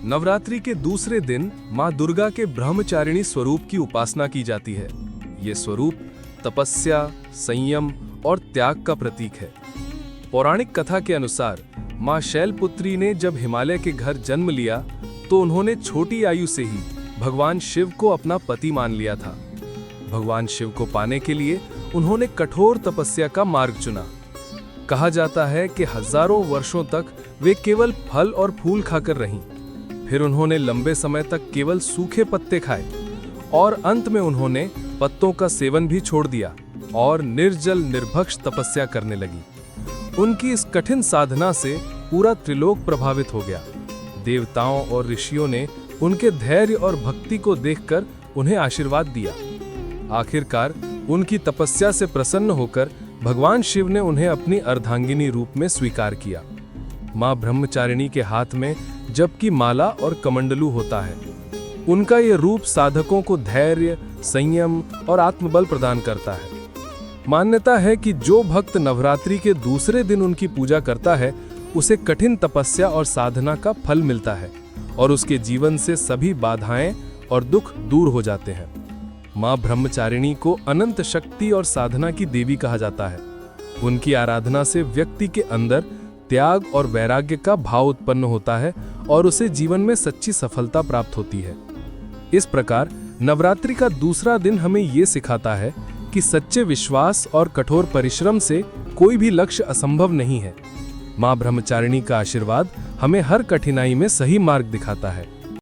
नवरात्रि के दूसरे दिन मां दुर्गा के ब्रह्मचारिणी स्वरूप की उपासना की जाती है। ये स्वरूप तपस्या, संयम और त्याग का प्रतीक है। पौराणिक कथा के अनुसार मां शैलपुत्री ने जब हिमालय के घर जन्म लिया तो उन्होंने छोटी आयु से ही भगवान शिव को अपना पति मान लिया था। भगवान शिव को पाने के लिए उन्होंने कठोर तपस्या का मार्ग चुना। कहा जाता है कि हजारों वर्षों तक वे केवल फल और फूल खाकर रहीं। फिर उन्होंने लंबे समय तक केवल सूखे पत्ते खाए और अंत में उन्होंने पत्तों का सेवन भी छोड़ दिया और निर्जल निर्भक्ष तपस्या करने लगी। उनकी इस कठिन साधना से पूरा त्रिलोक प्रभावित हो गया। देवताओं और ऋषियों ने उनके धैर्य और भक्ति को देखकर उन्हें आशीर्वाद दिया। आखिरकार उनकी तपस्या से प्रसन्न होकर भगवान शिव ने उन्हें अपनी अर्धांगिनी रूप में स्वीकार किया। मां ब्रह्मचारिणी के हाथ में जपकी माला और कमंडलू होता है। उनका यह रूप साधकों को धैर्य, संयम और आत्मबल प्रदान करता है। मान्यता है कि जो भक्त नवरात्रि के दूसरे दिन उनकी पूजा करता है उसे कठिन तपस्या और साधना का फल मिलता है और उसके जीवन से सभी बाधाएं और दुख दूर हो जाते हैं। मां ब्रह्मचारिणी को अनंत शक्ति और साधना की देवी कहा जाता है। उनकी आराधना से व्यक्ति के अंदर त्याग और वैराग्य का भाव उत्पन्न होता है और उसे जीवन में सच्ची सफलता प्राप्त होती है। इस प्रकार नवरात्रि का दूसरा दिन हमें ये सिखाता है कि सच्चे विश्वास और कठोर परिश्रम से कोई भी लक्ष्य असंभव नहीं है। मां ब्रह्मचारिणी का आशीर्वाद हमें हर कठिनाई में सही मार्ग दिखाता है।